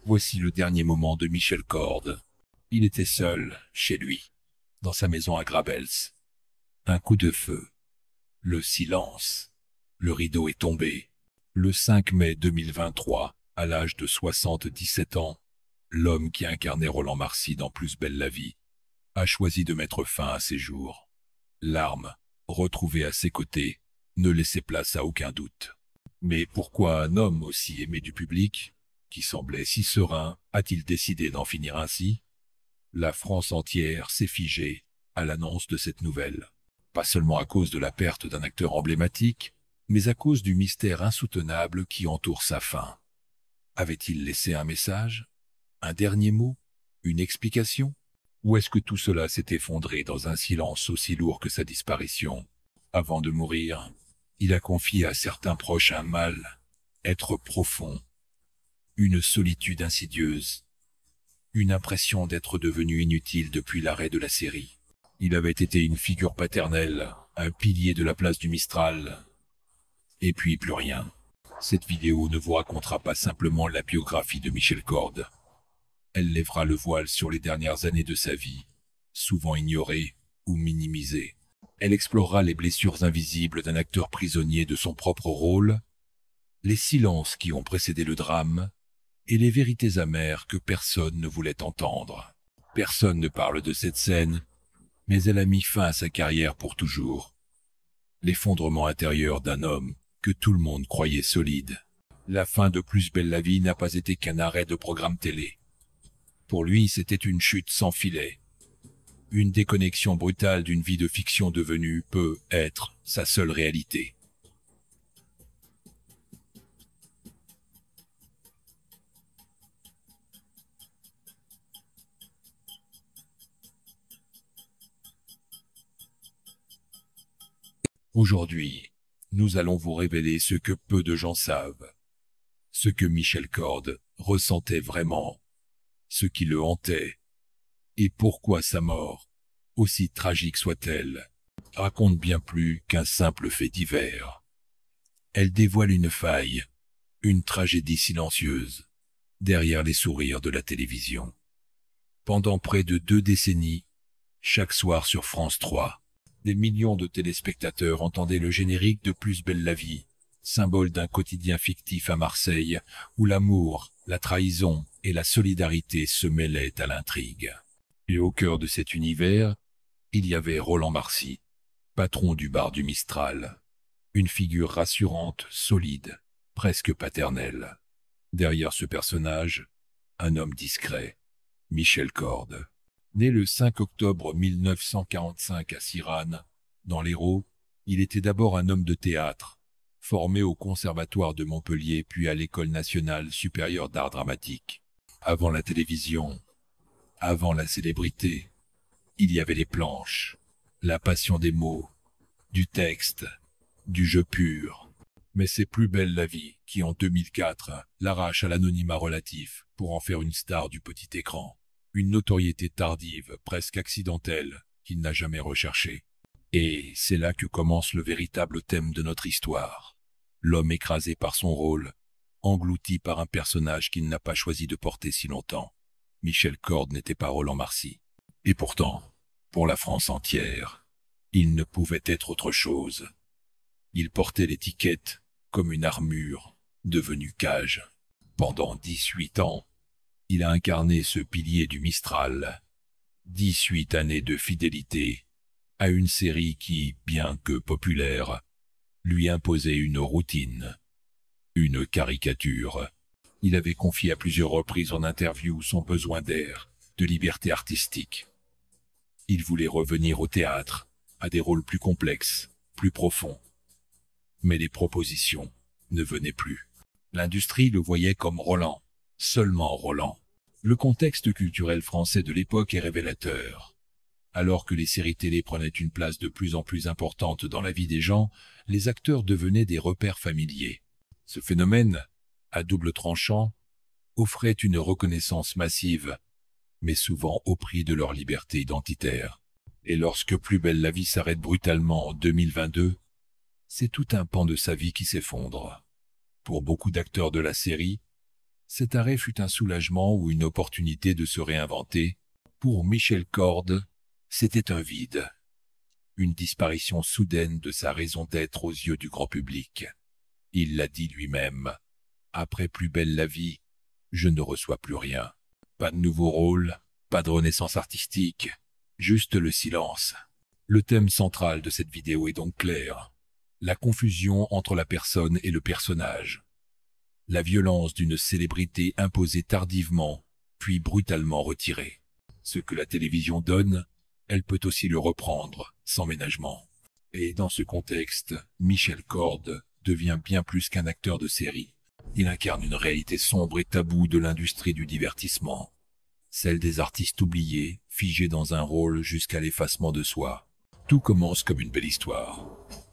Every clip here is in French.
Voici le dernier moment de Michel Corde. Il était seul, chez lui, dans sa maison à Grabels. Un coup de feu. Le silence. Le rideau est tombé. Le 5 mai 2023, à l'âge de 77 ans, l'homme qui incarnait Roland Marcy dans Plus belle la vie a choisi de mettre fin à ses jours. L'arme, retrouvée à ses côtés, ne laissait place à aucun doute. Mais pourquoi un homme aussi aimé du public, qui semblait si serein, a-t-il décidé d'en finir ainsi? La France entière s'est figée à l'annonce de cette nouvelle. Pas seulement à cause de la perte d'un acteur emblématique, mais à cause du mystère insoutenable qui entoure sa fin. Avait-il laissé un message? Un dernier mot? Une explication? Ou est-ce que tout cela s'est effondré dans un silence aussi lourd que sa disparition? Avant de mourir, il a confié à certains proches un mal, être profond, une solitude insidieuse, une impression d'être devenu inutile depuis l'arrêt de la série. Il avait été une figure paternelle, un pilier de la place du Mistral, et puis plus rien. Cette vidéo ne vous racontera pas simplement la biographie de Michel Corde. Elle lèvera le voile sur les dernières années de sa vie, souvent ignorées ou minimisées. Elle explorera les blessures invisibles d'un acteur prisonnier de son propre rôle, les silences qui ont précédé le drame, et les vérités amères que personne ne voulait entendre. Personne ne parle de cette scène, mais elle a mis fin à sa carrière pour toujours. L'effondrement intérieur d'un homme que tout le monde croyait solide. La fin de Plus belle la vie n'a pas été qu'un arrêt de programme télé. Pour lui, c'était une chute sans filet. Une déconnexion brutale d'une vie de fiction devenue peut être sa seule réalité. Aujourd'hui, nous allons vous révéler ce que peu de gens savent, ce que Michel Corde ressentait vraiment, ce qui le hantait, et pourquoi sa mort, aussi tragique soit-elle, raconte bien plus qu'un simple fait divers. Elle dévoile une faille, une tragédie silencieuse, derrière les sourires de la télévision. Pendant près de 2 décennies, chaque soir sur France 3, des millions de téléspectateurs entendaient le générique de Plus belle la vie, symbole d'un quotidien fictif à Marseille, où l'amour, la trahison et la solidarité se mêlaient à l'intrigue. Et au cœur de cet univers, il y avait Roland Marcy, patron du bar du Mistral, une figure rassurante, solide, presque paternelle. Derrière ce personnage, un homme discret, Michel Corde. Né le 5 octobre 1945 à Sirane, dans l'Hérault, il était d'abord un homme de théâtre, formé au Conservatoire de Montpellier puis à l'École nationale supérieure d'art dramatique. Avant la télévision, avant la célébrité, il y avait les planches, la passion des mots, du texte, du jeu pur. Mais c'est Plus belle la vie qui, en 2004, l'arrache à l'anonymat relatif pour en faire une star du petit écran. Une notoriété tardive, presque accidentelle, qu'il n'a jamais recherchée. Et c'est là que commence le véritable thème de notre histoire. L'homme écrasé par son rôle, englouti par un personnage qu'il n'a pas choisi de porter si longtemps. Michel Corde n'était pas Roland Marcy. Et pourtant, pour la France entière, il ne pouvait être autre chose. Il portait l'étiquette comme une armure, devenue cage. Pendant 18 ans, il a incarné ce pilier du Mistral. 18 années de fidélité à une série qui, bien que populaire, lui imposait une routine, une caricature. Il avait confié à plusieurs reprises en interview son besoin d'air, de liberté artistique. Il voulait revenir au théâtre, à des rôles plus complexes, plus profonds. Mais les propositions ne venaient plus. L'industrie le voyait comme Roland, seulement Roland. Le contexte culturel français de l'époque est révélateur. Alors que les séries télé prenaient une place de plus en plus importante dans la vie des gens, les acteurs devenaient des repères familiers. Ce phénomène, à double tranchant, offrait une reconnaissance massive, mais souvent au prix de leur liberté identitaire. Et lorsque Plus belle la vie s'arrête brutalement en 2022, c'est tout un pan de sa vie qui s'effondre. Pour beaucoup d'acteurs de la série, Cet arrêt fut un soulagement ou une opportunité de se réinventer. Pour Michel Corde, c'était un vide, une disparition soudaine de sa raison d'être aux yeux du grand public. Il l'a dit lui-même. Après Plus belle la vie, je ne reçois plus rien. Pas de nouveau rôle, pas de renaissance artistique, juste le silence. Le thème central de cette vidéo est donc clair. La confusion entre la personne et le personnage. La violence d'une célébrité imposée tardivement, puis brutalement retirée. Ce que la télévision donne, elle peut aussi le reprendre, sans ménagement. Et dans ce contexte, Michel Corde devient bien plus qu'un acteur de série. Il incarne une réalité sombre et taboue de l'industrie du divertissement. Celle des artistes oubliés, figés dans un rôle jusqu'à l'effacement de soi. Tout commence comme une belle histoire.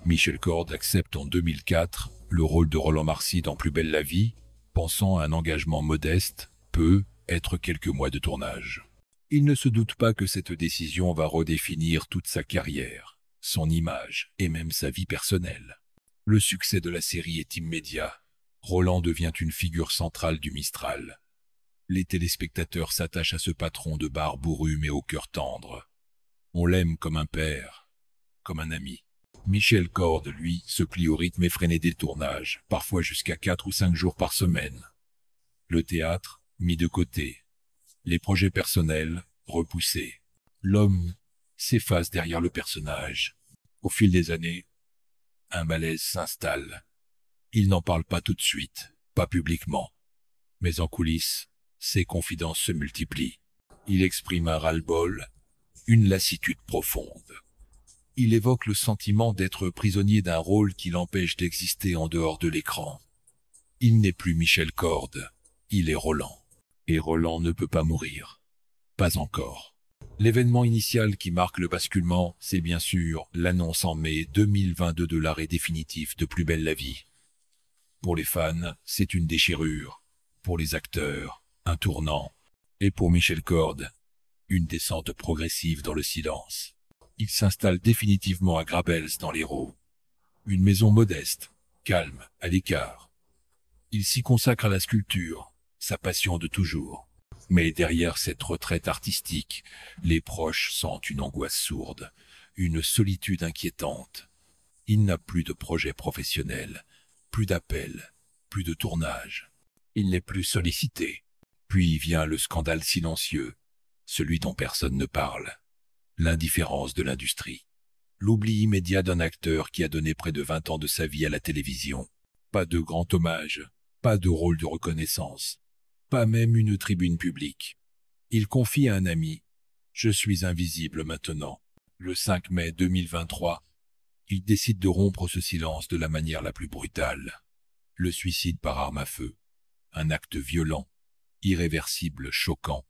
Michel Corde accepte en 2004 le rôle de Roland Marcy dans Plus belle la vie, pensant à un engagement modeste, peut être quelques mois de tournage. Il ne se doute pas que cette décision va redéfinir toute sa carrière, son image et même sa vie personnelle. Le succès de la série est immédiat. Roland devient une figure centrale du Mistral. Les téléspectateurs s'attachent à ce patron de barbe bourrue mais au cœur tendre. On l'aime comme un père, comme un ami. Michel Corde, lui, se plie au rythme effréné des tournages, parfois jusqu'à 4 ou 5 jours par semaine. Le théâtre, mis de côté. Les projets personnels, repoussés. L'homme s'efface derrière le personnage. Au fil des années, un malaise s'installe. Il n'en parle pas tout de suite, pas publiquement. Mais en coulisses, ses confidences se multiplient. Il exprime un ras-le-bol, une lassitude profonde. Il évoque le sentiment d'être prisonnier d'un rôle qui l'empêche d'exister en dehors de l'écran. Il n'est plus Michel Corde, il est Roland. Et Roland ne peut pas mourir. Pas encore. L'événement initial qui marque le basculement, c'est bien sûr l'annonce en mai 2022 de l'arrêt définitif de Plus belle la vie. Pour les fans, c'est une déchirure. Pour les acteurs, un tournant. Et pour Michel Corde, une descente progressive dans le silence. Il s'installe définitivement à Grabels dans l'Hérault. Une maison modeste, calme, à l'écart. Il s'y consacre à la sculpture, sa passion de toujours. Mais derrière cette retraite artistique, les proches sentent une angoisse sourde, une solitude inquiétante. Il n'a plus de projet professionnel, plus d'appels, plus de tournage. Il n'est plus sollicité. Puis vient le scandale silencieux, celui dont personne ne parle. L'indifférence de l'industrie. L'oubli immédiat d'un acteur qui a donné près de 20 ans de sa vie à la télévision. Pas de grand hommage, pas de rôle de reconnaissance, pas même une tribune publique. Il confie à un ami « Je suis invisible maintenant ». Le 5 mai 2023, il décide de rompre ce silence de la manière la plus brutale. Le suicide par arme à feu. Un acte violent, irréversible, choquant.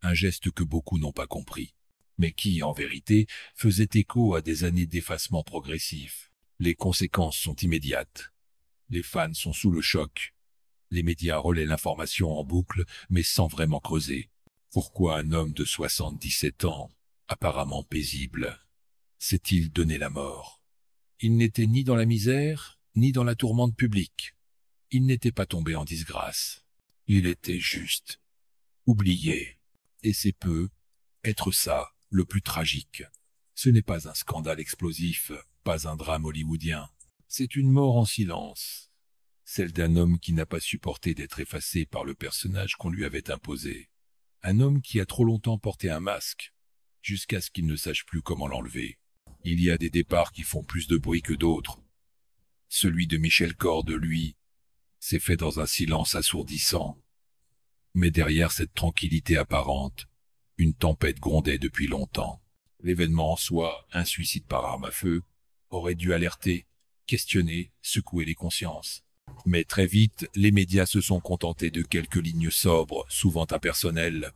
Un geste que beaucoup n'ont pas compris, mais qui, en vérité, faisait écho à des années d'effacement progressif. Les conséquences sont immédiates. Les fans sont sous le choc. Les médias relaient l'information en boucle, mais sans vraiment creuser. Pourquoi un homme de 77 ans, apparemment paisible, s'est-il donné la mort? Il n'était ni dans la misère, ni dans la tourmente publique. Il n'était pas tombé en disgrâce. Il était juste oublié. Et c'est peu être ça le plus tragique. Ce n'est pas un scandale explosif, pas un drame hollywoodien. C'est une mort en silence. Celle d'un homme qui n'a pas supporté d'être effacé par le personnage qu'on lui avait imposé. Un homme qui a trop longtemps porté un masque, jusqu'à ce qu'il ne sache plus comment l'enlever. Il y a des départs qui font plus de bruit que d'autres. Celui de Michel Corde, lui, s'est fait dans un silence assourdissant. Mais derrière cette tranquillité apparente, une tempête grondait depuis longtemps. L'événement en soi, un suicide par arme à feu, aurait dû alerter, questionner, secouer les consciences. Mais très vite, les médias se sont contentés de quelques lignes sobres, souvent impersonnelles.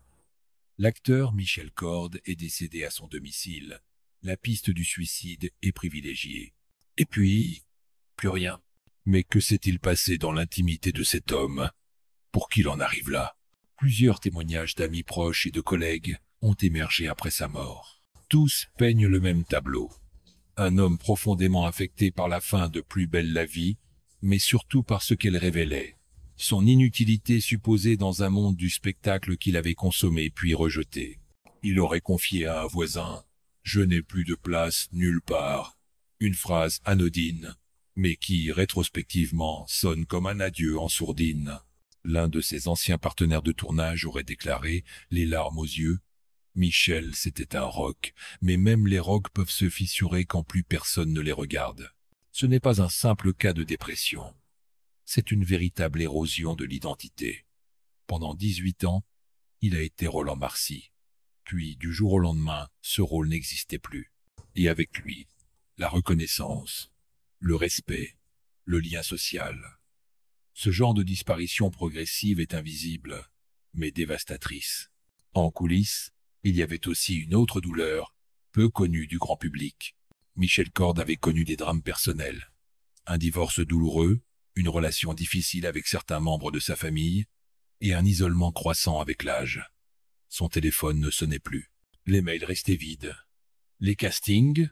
L'acteur Michel Corde est décédé à son domicile. La piste du suicide est privilégiée. Et puis, plus rien. Mais que s'est-il passé dans l'intimité de cet homme pour qu'il en arrive là? Plusieurs témoignages d'amis proches et de collègues ont émergé après sa mort. Tous peignent le même tableau. Un homme profondément affecté par la fin de Plus belle la vie, mais surtout par ce qu'elle révélait. son inutilité supposée dans un monde du spectacle qu'il avait consommé puis rejeté. Il aurait confié à un voisin « Je n'ai plus de place nulle part », une phrase anodine, mais qui, rétrospectivement, sonne comme un adieu en sourdine. L'un de ses anciens partenaires de tournage aurait déclaré, les larmes aux yeux, « Michel, c'était un roc, mais même les rocs peuvent se fissurer quand plus personne ne les regarde. Ce n'est pas un simple cas de dépression. C'est une véritable érosion de l'identité. Pendant 18 ans, il a été Roland Marcy. Puis, du jour au lendemain, ce rôle n'existait plus. Et avec lui, la reconnaissance, le respect, le lien social. Ce genre de disparition progressive est invisible, mais dévastatrice. En coulisses, il y avait aussi une autre douleur, peu connue du grand public. Michel Corde avait connu des drames personnels. Un divorce douloureux, une relation difficile avec certains membres de sa famille, et un isolement croissant avec l'âge. Son téléphone ne sonnait plus. Les mails restaient vides. Les castings,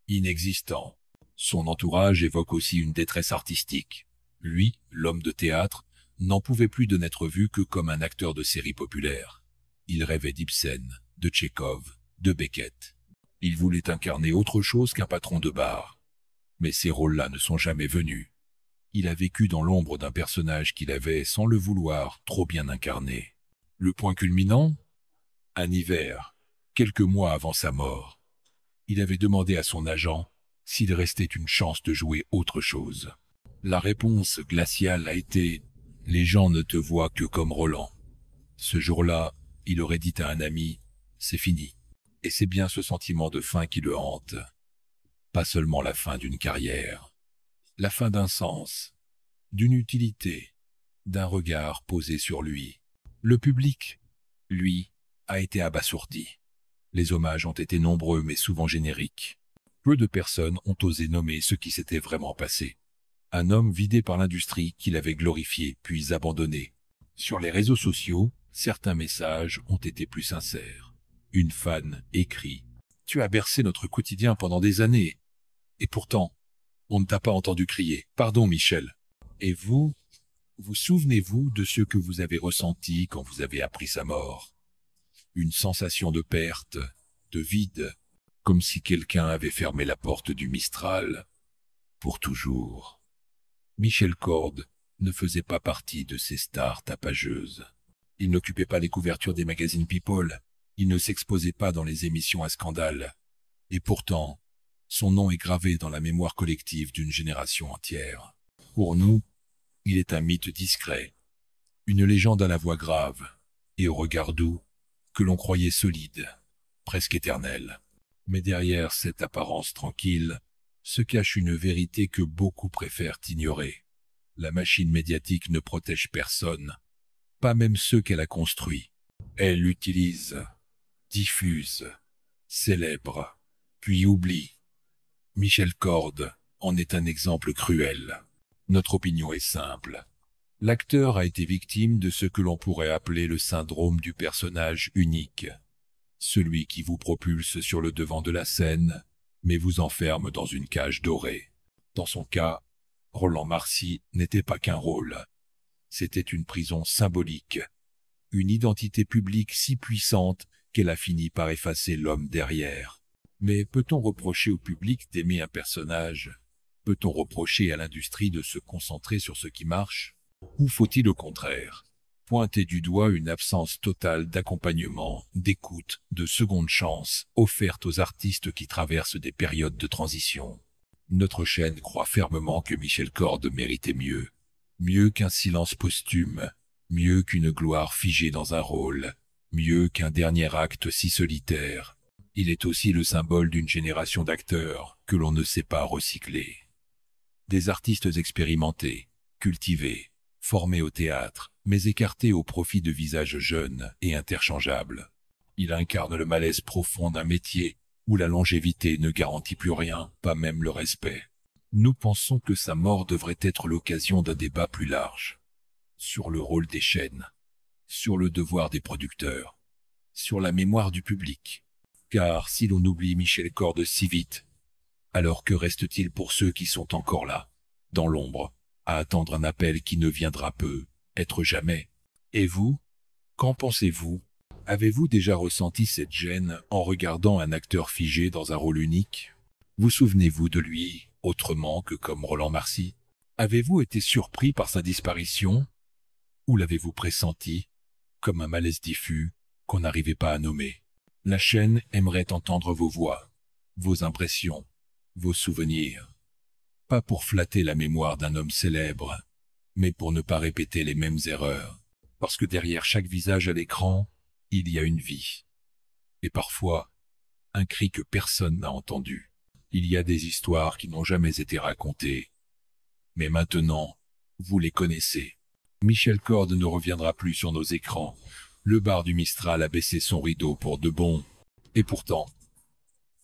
inexistants. Son entourage évoque aussi une détresse artistique. Lui, l'homme de théâtre, n'en pouvait plus de n'être vu que comme un acteur de série populaire. Il rêvait d'Ibsen, de Tchekhov, de Beckett. Il voulait incarner autre chose qu'un patron de bar. Mais ces rôles-là ne sont jamais venus. Il a vécu dans l'ombre d'un personnage qu'il avait, sans le vouloir, trop bien incarné. Le point culminant ? Un hiver, quelques mois avant sa mort. Il avait demandé à son agent s'il restait une chance de jouer autre chose. La réponse glaciale a été « Les gens ne te voient que comme Roland ». Ce jour-là, il aurait dit à un ami « C'est fini ». Et c'est bien ce sentiment de fin qui le hante. Pas seulement la fin d'une carrière, la fin d'un sens, d'une utilité, d'un regard posé sur lui. Le public, lui, a été abasourdi. Les hommages ont été nombreux mais souvent génériques. Peu de personnes ont osé nommer ce qui s'était vraiment passé. Un homme vidé par l'industrie qu'il avait glorifié puis abandonné. Sur les réseaux sociaux, certains messages ont été plus sincères. Une fan écrit « Tu as bercé notre quotidien pendant des années. Et pourtant, on ne t'a pas entendu crier « Pardon Michel ». Et vous souvenez-vous de ce que vous avez ressenti quand vous avez appris sa mort? Une sensation de perte, de vide, comme si quelqu'un avait fermé la porte du Mistral pour toujours. Michel Corde ne faisait pas partie de ces stars tapageuses. Il n'occupait pas les couvertures des magazines People. Il ne s'exposait pas dans les émissions à scandale. Et pourtant, son nom est gravé dans la mémoire collective d'une génération entière. Pour nous, il est un mythe discret, une légende à la voix grave et au regard doux que l'on croyait solide, presque éternel. Mais derrière cette apparence tranquille se cache une vérité que beaucoup préfèrent ignorer. La machine médiatique ne protège personne, pas même ceux qu'elle a construits. Elle utilise, diffuse, célèbre, puis oublie. Michel Corde en est un exemple cruel. Notre opinion est simple. L'acteur a été victime de ce que l'on pourrait appeler le syndrome du personnage unique. Celui qui vous propulse sur le devant de la scène, mais vous enferme dans une cage dorée. Dans son cas, Roland Marcy n'était pas qu'un rôle. C'était une prison symbolique, une identité publique si puissante qu'elle a fini par effacer l'homme derrière. Mais peut-on reprocher au public d'aimer un personnage? Peut-on reprocher à l'industrie de se concentrer sur ce qui marche? Ou faut-il au contraire pointer du doigt une absence totale d'accompagnement, d'écoute, de seconde chance offerte aux artistes qui traversent des périodes de transition? Notre chaîne croit fermement que Michel Corde méritait mieux. Mieux qu'un silence posthume, mieux qu'une gloire figée dans un rôle, mieux qu'un dernier acte si solitaire. Il est aussi le symbole d'une génération d'acteurs que l'on ne sait pas recycler. Des artistes expérimentés, cultivés, formés au théâtre, mais écartés au profit de visages jeunes et interchangeables. Il incarne le malaise profond d'un métier où la longévité ne garantit plus rien, pas même le respect. Nous pensons que sa mort devrait être l'occasion d'un débat plus large, sur le rôle des chaînes, sur le devoir des producteurs, sur la mémoire du public. Car si l'on oublie Michel Corde si vite, alors que reste-t-il pour ceux qui sont encore là, dans l'ombre, à attendre un appel qui ne viendra peu, être jamais. Et vous, qu'en pensez-vous? Avez-vous déjà ressenti cette gêne en regardant un acteur figé dans un rôle unique? Vous souvenez-vous de lui autrement que comme Roland Marcy? Avez-vous été surpris par sa disparition? Ou l'avez-vous pressenti, comme un malaise diffus qu'on n'arrivait pas à nommer? La chaîne aimerait entendre vos voix, vos impressions, vos souvenirs. Pas pour flatter la mémoire d'un homme célèbre, mais pour ne pas répéter les mêmes erreurs. Parce que derrière chaque visage à l'écran, il y a une vie. Et parfois, un cri que personne n'a entendu. Il y a des histoires qui n'ont jamais été racontées. Mais maintenant, vous les connaissez. Michel Corde ne reviendra plus sur nos écrans. Le bar du Mistral a baissé son rideau pour de bon. Et pourtant,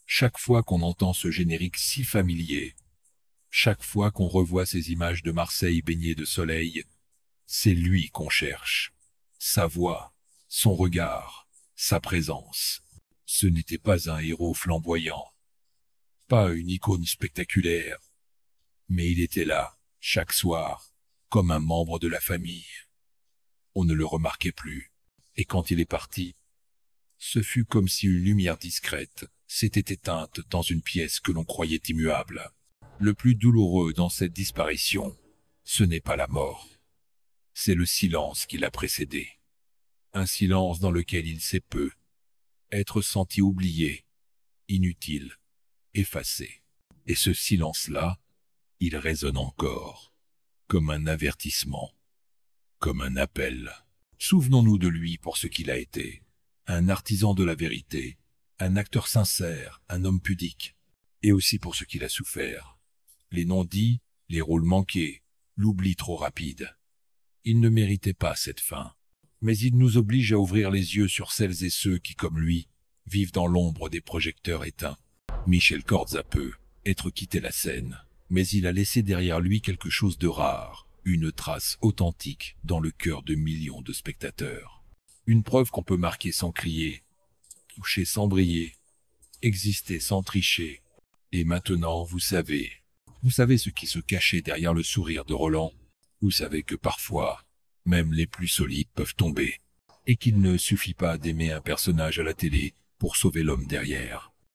chaque fois qu'on entend ce générique si familier, chaque fois qu'on revoit ces images de Marseille baignées de soleil, c'est lui qu'on cherche. Sa voix, son regard, sa présence. Ce n'était pas un héros flamboyant, pas une icône spectaculaire, mais il était là, chaque soir, comme un membre de la famille. On ne le remarquait plus, et quand il est parti, ce fut comme si une lumière discrète s'était éteinte dans une pièce que l'on croyait immuable. Le plus douloureux dans cette disparition, ce n'est pas la mort, c'est le silence qui l'a précédé. Un silence dans lequel il sait peu, être senti oublié, inutile, effacé. Et ce silence-là, il résonne encore, comme un avertissement, comme un appel. Souvenons-nous de lui pour ce qu'il a été, un artisan de la vérité, un acteur sincère, un homme pudique, et aussi pour ce qu'il a souffert. Les non-dits, les rôles manqués, l'oubli trop rapide. Il ne méritait pas cette fin, mais il nous oblige à ouvrir les yeux sur celles et ceux qui, comme lui, vivent dans l'ombre des projecteurs éteints. Michel Corde a peu être quitté la scène, mais il a laissé derrière lui quelque chose de rare, une trace authentique dans le cœur de millions de spectateurs. Une preuve qu'on peut marquer sans crier, toucher sans briller, exister sans tricher. Et maintenant, vous savez ce qui se cachait derrière le sourire de Roland. Vous savez que parfois, même les plus solides peuvent tomber, et qu'il ne suffit pas d'aimer un personnage à la télé pour sauver l'homme derrière.